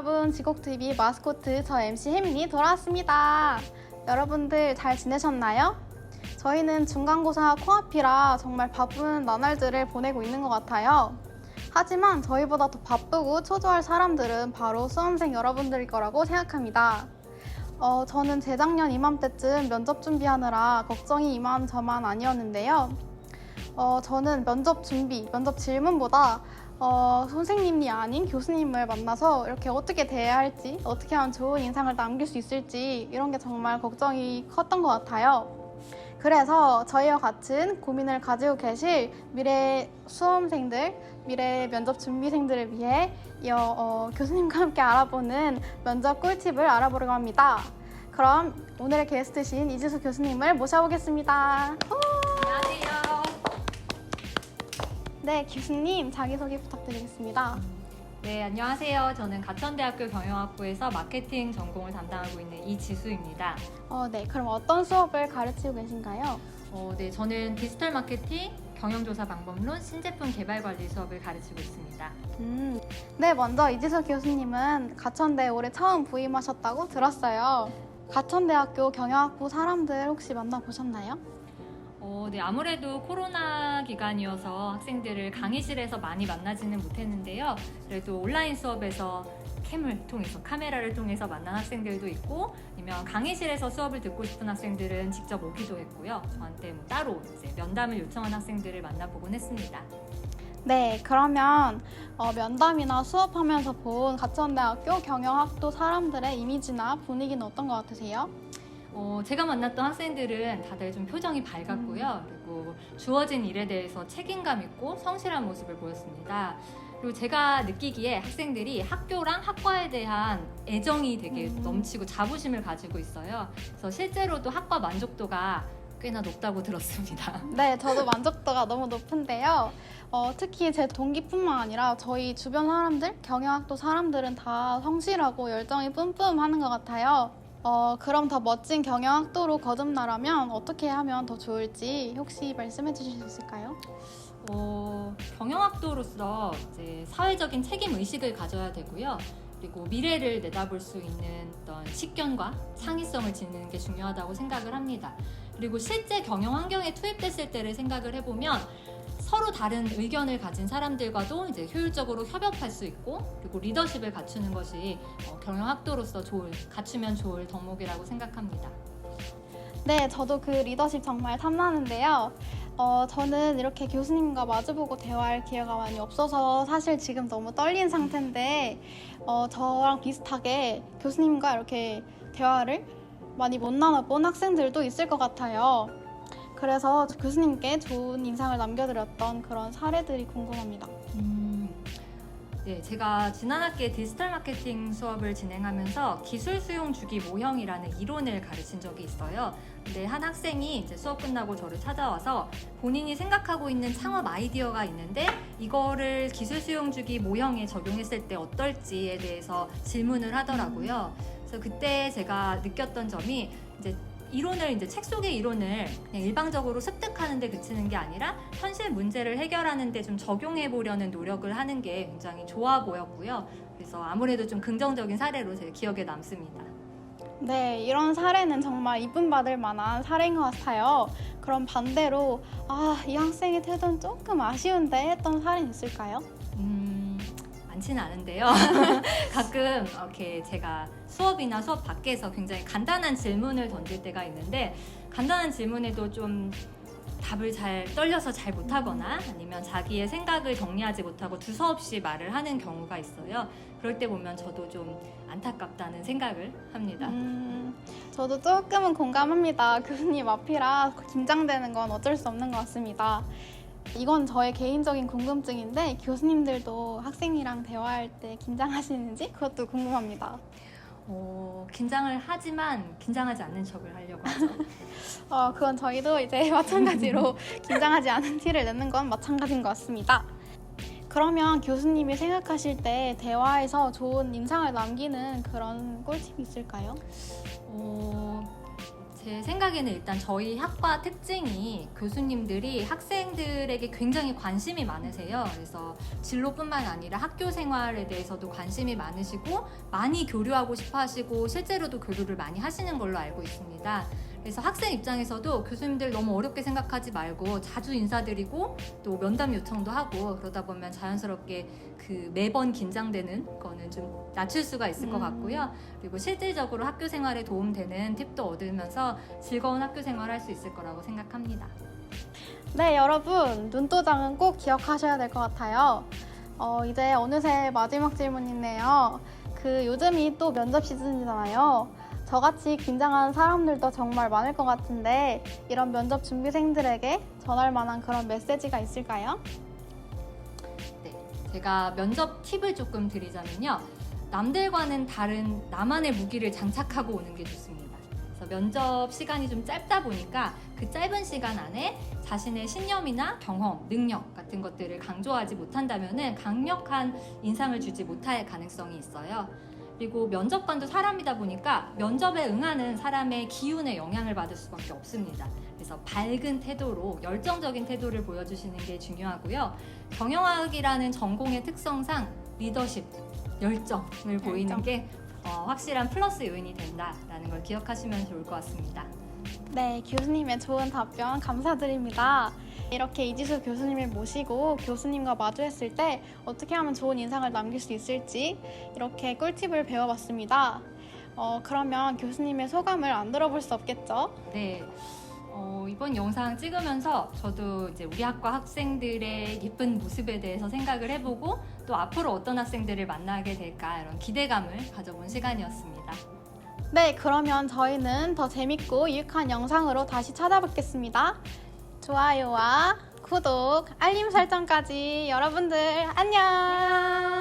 여러분, 지곡TV 마스코트 저 MC 혜민이 돌아왔습니다. 여러분들 잘 지내셨나요? 저희는 중간고사 코앞이라 정말 바쁜 나날들을 보내고 있는 것 같아요. 하지만 저희보다 더 바쁘고 초조할 사람들은 바로 수험생 여러분들일 거라고 생각합니다. 저는 재작년 이맘때쯤 면접 준비하느라 걱정이 이만저만 아니었는데요. 저는 면접 준비, 면접 질문보다 선생님이 아닌 교수님을 만나서 이렇게 어떻게 대해야 할지, 어떻게 하면 좋은 인상을 남길 수 있을지 이런 게 정말 걱정이 컸던 것 같아요. 그래서 저희와 같은 고민을 가지고 계실 미래 수험생들, 미래 면접 준비생들을 위해 교수님과 함께 알아보는 면접 꿀팁을 알아보려고 합니다. 그럼 오늘의 게스트신 이지수 교수님을 모셔보겠습니다. 안녕하세요. 네, 교수님 자기소개 부탁드리겠습니다. 네, 안녕하세요. 저는 가천대학교 경영학부에서 마케팅 전공을 담당하고 있는 이지수입니다. 네, 그럼 어떤 수업을 가르치고 계신가요? 네, 저는 디지털 마케팅, 경영조사 방법론, 신제품 개발 관리 수업을 가르치고 있습니다. 네, 먼저 이지수 교수님은 가천대에 올해 처음 부임하셨다고 들었어요. 가천대학교 경영학부 사람들 혹시 만나보셨나요? 네, 아무래도 코로나 기간이어서 학생들을 강의실에서 많이 만나지는 못했는데요. 그래도 온라인 수업에서 캠을 통해서, 카메라를 통해서 만난 학생들도 있고, 아니면 강의실에서 수업을 듣고 싶은 학생들은 직접 오기도 했고요. 저한테 따로 이제 면담을 요청한 학생들을 만나보곤 했습니다. 네, 그러면 면담이나 수업하면서 본 가천대학교 경영학도 사람들의 이미지나 분위기는 어떤 것 같으세요? 제가 만났던 학생들은 다들 좀 표정이 밝았고요. 그리고 주어진 일에 대해서 책임감 있고 성실한 모습을 보였습니다. 그리고 제가 느끼기에 학생들이 학교랑 학과에 대한 애정이 되게 넘치고 자부심을 가지고 있어요. 그래서 실제로도 학과 만족도가 꽤나 높다고 들었습니다. 네, 저도 만족도가 너무 높은데요. 특히 제 동기뿐만 아니라 저희 주변 사람들, 경영학도 사람들은 다 성실하고 열정이 뿜뿜하는 것 같아요. 그럼 더 멋진 경영학도로 거듭나려면 어떻게 하면 더 좋을지 혹시 말씀해 주실 수 있을까요? 경영학도로서 이제 사회적인 책임 의식을 가져야 되고요. 그리고 미래를 내다볼 수 있는 어떤 식견과 창의성을 지니는 게 중요하다고 생각을 합니다. 그리고 실제 경영 환경에 투입됐을 때를 생각을 해보면 서로 다른 의견을 가진 사람들과도 이제 효율적으로 협업할 수 있고, 그리고 리더십을 갖추는 것이 경영학도로서 갖추면 좋을 덕목이라고 생각합니다. 네, 저도 그 리더십 정말 탐나는데요. 저는 이렇게 교수님과 마주보고 대화할 기회가 많이 없어서 사실 지금 너무 떨린 상태인데 저랑 비슷하게 교수님과 이렇게 대화를 많이 못 나눠본 학생들도 있을 것 같아요. 그래서 교수님께 좋은 인상을 남겨드렸던 그런 사례들이 궁금합니다. 네, 제가 지난 학기에 디지털 마케팅 수업을 진행하면서 기술 수용 주기 모형이라는 이론을 가르친 적이 있어요. 근데 한 학생이 이제 수업 끝나고 저를 찾아와서 본인이 생각하고 있는 창업 아이디어가 있는데 이거를 기술 수용 주기 모형에 적용했을 때 어떨지에 대해서 질문을 하더라고요. 그래서 그때 제가 느꼈던 점이 이제 책 속의 이론을 그냥 일방적으로 습득하는 데 그치는 게 아니라 현실 문제를 해결하는 데 좀 적용해 보려는 노력을 하는 게 굉장히 좋아 보였고요. 그래서 아무래도 좀 긍정적인 사례로 제 기억에 남습니다. 네, 이런 사례는 정말 이쁨 받을 만한 사례인 것 같아요. 그럼 반대로 이 학생의 태도는 조금 아쉬운데 했던 사례는 있을까요? 많지는 않은데요. 가끔 이렇게 제가 수업이나 수업 밖에서 굉장히 간단한 질문을 던질 때가 있는데 간단한 질문에도 좀 답을 떨려서 잘 못하거나 아니면 자기의 생각을 정리하지 못하고 두서없이 말을 하는 경우가 있어요. 그럴 때 보면 저도 좀 안타깝다는 생각을 합니다. 저도 조금은 공감합니다. 교수님 앞이라 긴장되는 건 어쩔 수 없는 것 같습니다. 이건 저의 개인적인 궁금증인데 교수님들도 학생이랑 대화할 때 긴장하시는지 그것도 궁금합니다. 긴장을 하지만 긴장하지 않는 척을 하려고 하죠. 그건 저희도 이제 마찬가지로 긴장하지 않은 티를 내는 건 마찬가지인 것 같습니다. 그러면 교수님이 생각하실 때 대화에서 좋은 인상을 남기는 그런 꿀팁이 있을까요? 제 생각에는 일단 저희 학과 특징이 교수님들이 학생들에게 굉장히 관심이 많으세요. 그래서 진로뿐만 아니라 학교 생활에 대해서도 관심이 많으시고 많이 교류하고 싶어 하시고 실제로도 교류를 많이 하시는 걸로 알고 있습니다. 그래서 학생 입장에서도 교수님들 너무 어렵게 생각하지 말고 자주 인사드리고 또 면담 요청도 하고 그러다 보면 자연스럽게 그 매번 긴장되는 거는 좀 낮출 수가 있을 것 같고요. 그리고 실질적으로 학교 생활에 도움되는 팁도 얻으면서 즐거운 학교 생활을 할 수 있을 거라고 생각합니다. 네, 여러분 눈도장은 꼭 기억하셔야 될 것 같아요. 이제 어느새 마지막 질문이네요. 요즘이 또 면접 시즌이잖아요. 저같이 긴장하는 사람들도 정말 많을 것 같은데 이런 면접 준비생들에게 전할 만한 그런 메시지가 있을까요? 네, 제가 면접 팁을 조금 드리자면요. 남들과는 다른 나만의 무기를 장착하고 오는 게 좋습니다. 그래서 면접 시간이 좀 짧다 보니까 그 짧은 시간 안에 자신의 신념이나 경험, 능력 같은 것들을 강조하지 못한다면 강력한 인상을 주지 못할 가능성이 있어요. 그리고 면접관도 사람이다 보니까 면접에 응하는 사람의 기운에 영향을 받을 수밖에 없습니다. 그래서 밝은 태도로 열정적인 태도를 보여주시는 게 중요하고요. 경영학이라는 전공의 특성상 리더십, 열정을 보이는 게 확실한 플러스 요인이 된다라는 걸 기억하시면 좋을 것 같습니다. 네, 교수님의 좋은 답변 감사드립니다. 이렇게 이지수 교수님을 모시고 교수님과 마주했을 때 어떻게 하면 좋은 인상을 남길 수 있을지 이렇게 꿀팁을 배워봤습니다. 그러면 교수님의 소감을 안 들어볼 수 없겠죠? 네. 이번 영상 찍으면서 저도 이제 우리 학과 학생들의 예쁜 모습에 대해서 생각을 해보고 또 앞으로 어떤 학생들을 만나게 될까 이런 기대감을 가져본 시간이었습니다. 네, 그러면 저희는 더 재밌고 유익한 영상으로 다시 찾아뵙겠습니다. 좋아요와 구독, 알림 설정까지 여러분들 안녕!